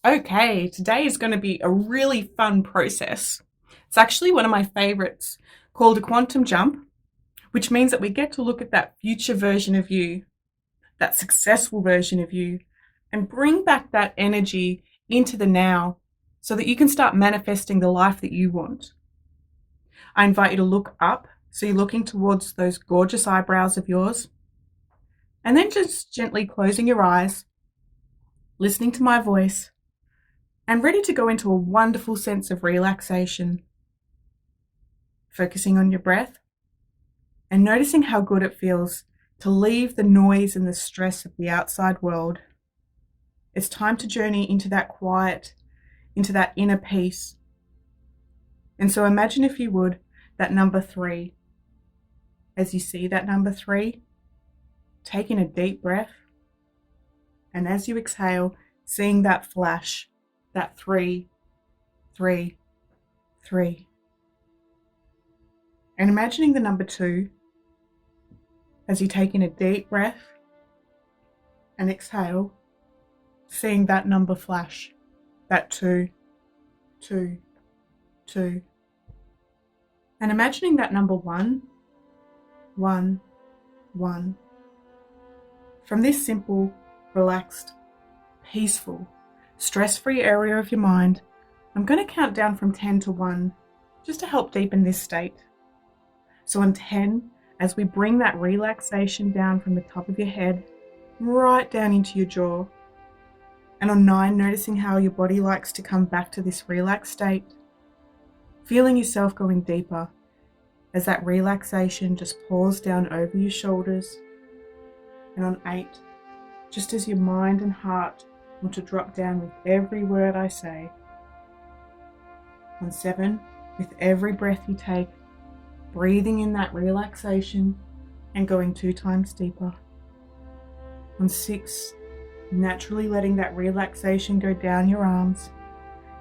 Okay, today is going to be a really fun process. It's actually one of my favorites called a quantum jump, which means that we get to look at that future version of you, that successful version of you, and bring back that energy into the now so that you can start manifesting the life that you want. I invite you to look up, so you're looking towards those gorgeous eyebrows of yours, and then just gently closing your eyes, listening to my voice, and ready to go into a wonderful sense of relaxation. Focusing on your breath and noticing how good it feels to leave the noise and the stress of the outside world. It's time to journey into that quiet, into that inner peace. And so imagine, if you would, that number 3. As you see that number 3, taking a deep breath, and as you exhale, seeing that flash, that 3, 3, 3. And imagining the number 2 as you take in a deep breath and exhale, seeing that number flash, that 2, 2, 2. And imagining that number 1, 1, 1. From this simple, relaxed, peaceful, stress-free area of your mind, I'm going to count down from 10 to 1 just to help deepen this state. So on 10, as we bring that relaxation down from the top of your head right down into your jaw, and on 9, noticing how your body likes to come back to this relaxed state, feeling yourself going deeper as that relaxation just pours down over your shoulders, and on 8, just as your mind and heart want to drop down with every word I say. On 7, with every breath you take, breathing in that relaxation and going 2 times deeper. On 6, naturally letting that relaxation go down your arms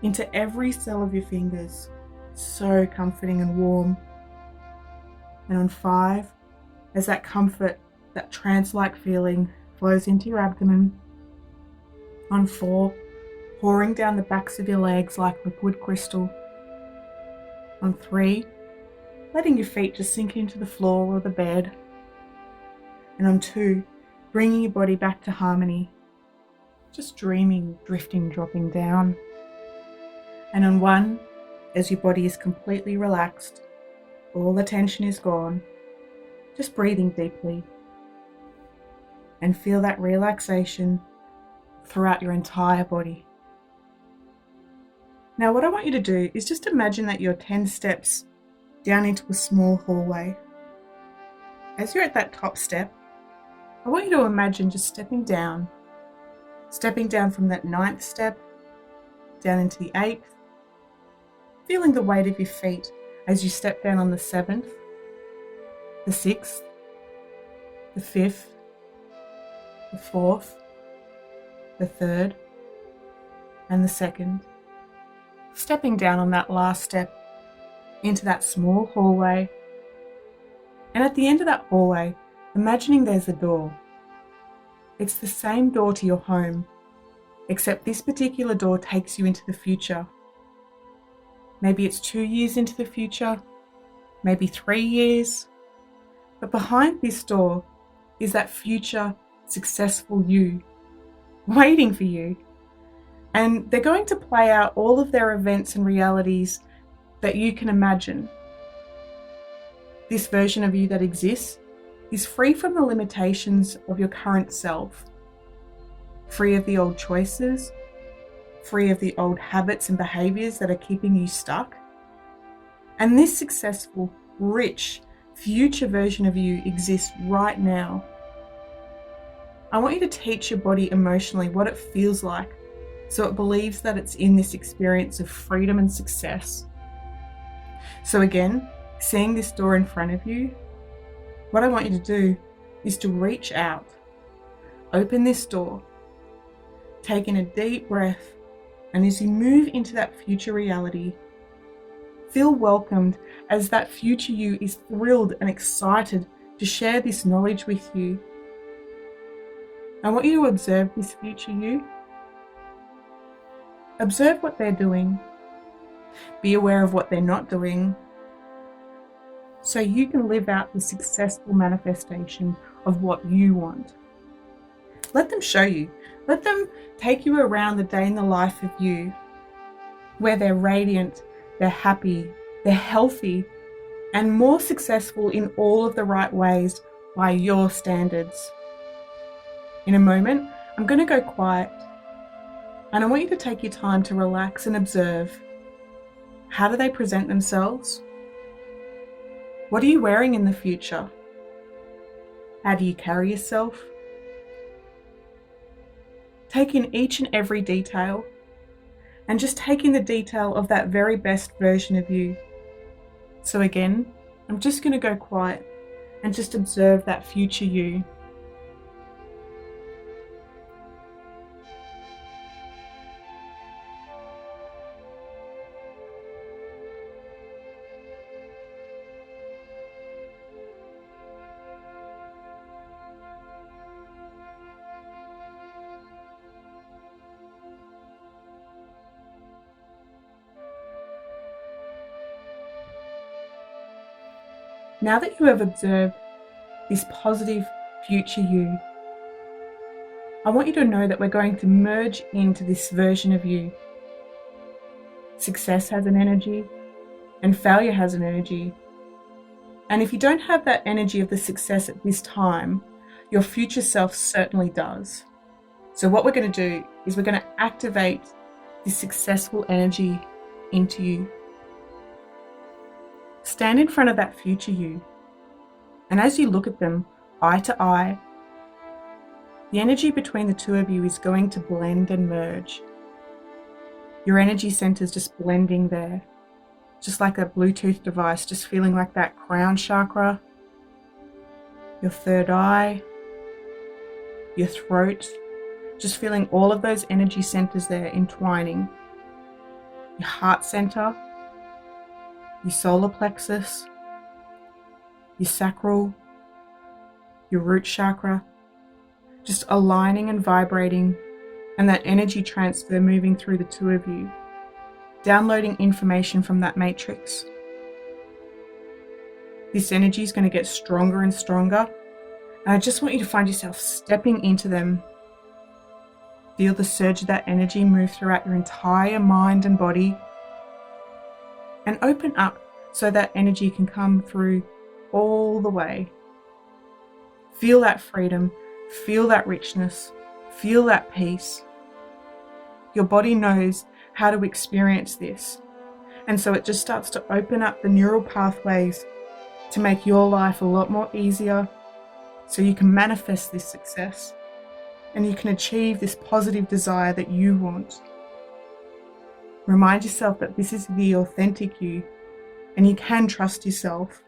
into every cell of your fingers, so comforting and warm. And on 5, as that comfort, that trance-like feeling flows into your abdomen. On 4, pouring down the backs of your legs like liquid crystal. On 3, letting your feet just sink into the floor or the bed. And on 2, bringing your body back to harmony, just dreaming, drifting, dropping down. And on 1, as your body is completely relaxed, all the tension is gone, just breathing deeply, and feel that relaxation throughout your entire body. Now what I want you to do is just imagine that you're 10 steps down into a small hallway. As you're at that top step, I want you to imagine just stepping down from that 9th step, down into the 8th, feeling the weight of your feet as you step down on the 7th, the 6th, the 5th, the 4th, the 3rd, and the 2nd. Stepping down on that last step into that small hallway. And at the end of that hallway, imagining there's a door. It's the same door to your home, except this particular door takes you into the future. Maybe it's 2 years into the future, maybe 3 years. But behind this door is that future successful you, waiting for you. And they're going to play out all of their events and realities that you can imagine. This version of you that exists is free from the limitations of your current self, free of the old choices, free of the old habits and behaviors that are keeping you stuck. And this successful, rich, future version of you exists right now. I want you to teach your body emotionally what it feels like, so it believes that it's in this experience of freedom and success. So again, seeing this door in front of you, what I want you to do is to reach out, open this door, take in a deep breath, and as you move into that future reality, feel welcomed as that future you is thrilled and excited to share this knowledge with you. I want you to observe this future you Observe what they're doing. Be aware of what they're not doing, so you can live out the successful manifestation of what you want. Let them show you. Let them take you around the day in the life of you, where they're radiant, they're happy, they're healthy, and more successful in all of the right ways by your standards. In a moment, I'm going to go quiet, and I want you to take your time to relax and observe. How do they present themselves? What are you wearing in the future? How do you carry yourself? Take in each and every detail, and just take in the detail of that very best version of you. So again, I'm just going to go quiet and just observe that future you. Now that you have observed this positive future you, I want you to know that we're going to merge into this version of you. Success has an energy, and failure has an energy. And if you don't have that energy of the success at this time, your future self certainly does. So what we're going to do is we're going to activate this successful energy into you. Stand in front of that future you, and as you look at them eye to eye, the energy between the two of you is going to blend and merge. Your energy centers just blending there, just like a Bluetooth device, just feeling like that crown chakra, your third eye, your throat, just feeling all of those energy centers there entwining. Your heart center, your solar plexus, your sacral, your root chakra, just aligning and vibrating, and that energy transfer moving through the two of you, downloading information from that matrix. This energy is going to get stronger and stronger, and I just want you to find yourself stepping into them. Feel the surge of that energy move throughout your entire mind and body, and open up so that energy can come through all the way. Feel that freedom, feel that richness, feel that peace. Your body knows how to experience this, and so it just starts to open up the neural pathways to make your life a lot more easier, so you can manifest this success and you can achieve this positive desire that you want. Remind yourself that this is the authentic you, and you can trust yourself.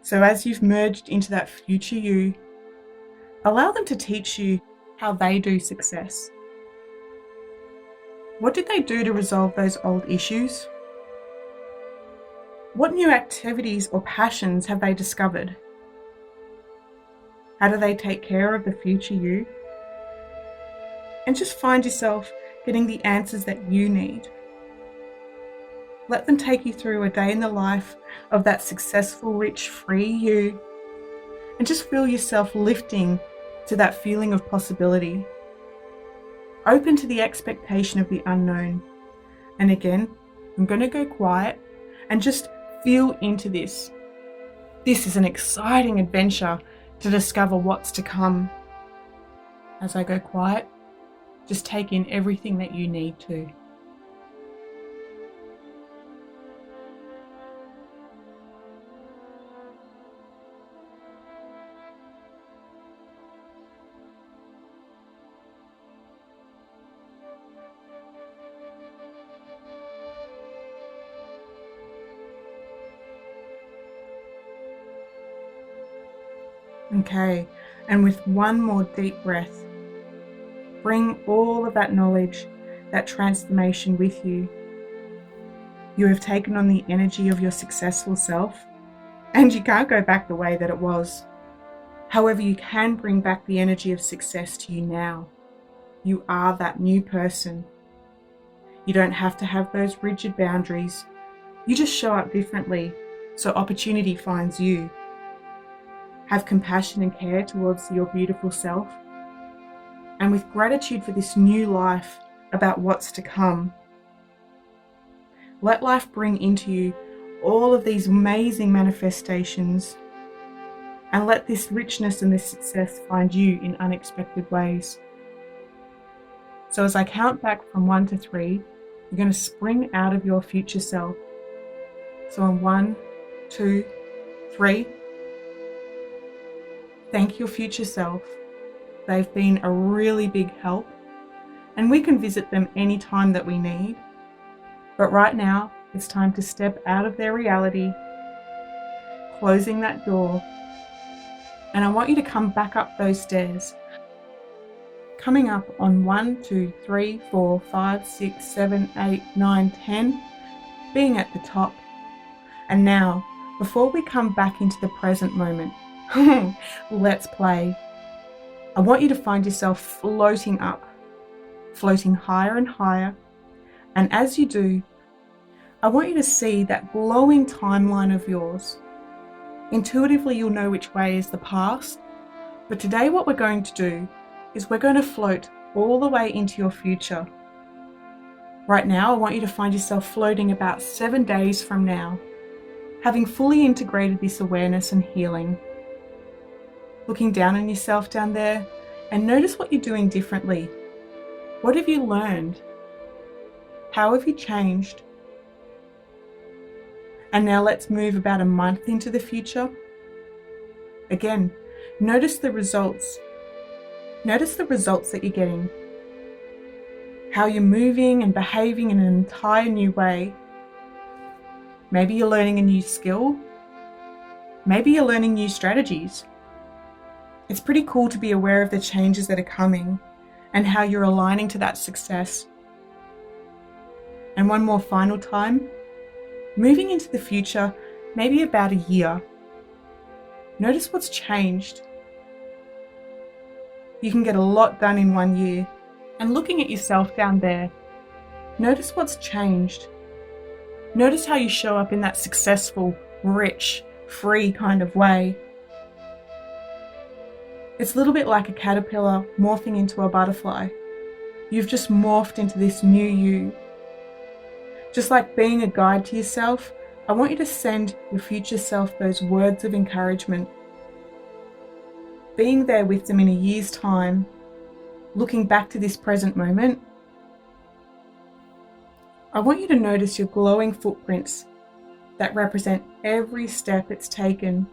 So as you've merged into that future you, allow them to teach you how they do success. What did they do to resolve those old issues? What new activities or passions have they discovered? How do they take care of the future you? And just find yourself getting the answers that you need. Let them take you through a day in the life of that successful, rich, free you, and just feel yourself lifting to that feeling of possibility. Open to the expectation of the unknown. And again, I'm going to go quiet and just feel into this. This is an exciting adventure to discover what's to come. As I go quiet, just take in everything that you need to. Okay, and with one more deep breath, bring all of that knowledge, that transformation with you. You have taken on the energy of your successful self, and you can't go back the way that it was. However, you can bring back the energy of success to you now. You are that new person. You don't have to have those rigid boundaries. You just show up differently so opportunity finds you. Have compassion and care towards your beautiful self. And with gratitude for this new life about what's to come. Let life bring into you all of these amazing manifestations, and let this richness and this success find you in unexpected ways. So as I count back from 1 to 3, you're going to spring out of your future self. So on 1, 2, 3, thank your future self. They've been a really big help, and we can visit them anytime that we need. But right now, it's time to step out of their reality, closing that door. And I want you to come back up those stairs. Coming up on 1, 2, 3, 4, 5, 6, 7, 8, 9, 10, being at the top. And now, before we come back into the present moment, let's play. I want you to find yourself floating up, floating higher and higher. And as you do, I want you to see that glowing timeline of yours. Intuitively, you'll know which way is the past, but today what we're going to do is we're going to float all the way into your future. Right now, I want you to find yourself floating about 7 days from now, having fully integrated this awareness and healing. Looking down on yourself down there, and notice what you're doing differently. What have you learned? How have you changed? And now let's move about a month into the future. Again, notice the results. Notice the results that you're getting. How you're moving and behaving in an entire new way. Maybe you're learning a new skill. Maybe you're learning new strategies. It's pretty cool to be aware of the changes that are coming and how you're aligning to that success. And one more final time, moving into the future, maybe about a year. Notice what's changed. You can get a lot done in 1 year. And looking at yourself down there, notice what's changed. Notice how you show up in that successful, rich, free kind of way. It's a little bit like a caterpillar morphing into a butterfly. You've just morphed into this new you. Just like being a guide to yourself, I want you to send your future self those words of encouragement. Being there with them in a year's time, looking back to this present moment, I want you to notice your glowing footprints that represent every step it's taken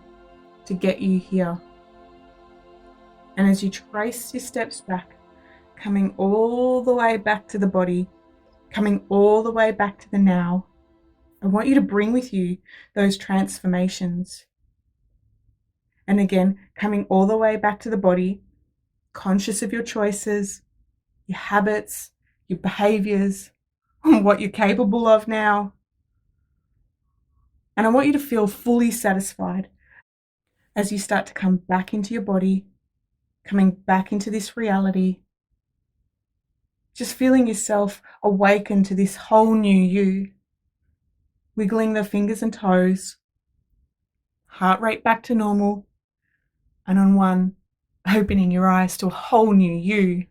to get you here. And as you trace your steps back, coming all the way back to the body, coming all the way back to the now, I want you to bring with you those transformations. And again, coming all the way back to the body, conscious of your choices, your habits, your behaviors, what you're capable of now. And I want you to feel fully satisfied as you start to come back into your body, coming back into this reality, just feeling yourself awaken to this whole new you, wiggling the fingers and toes, heart rate back to normal, and on 1, opening your eyes to a whole new you.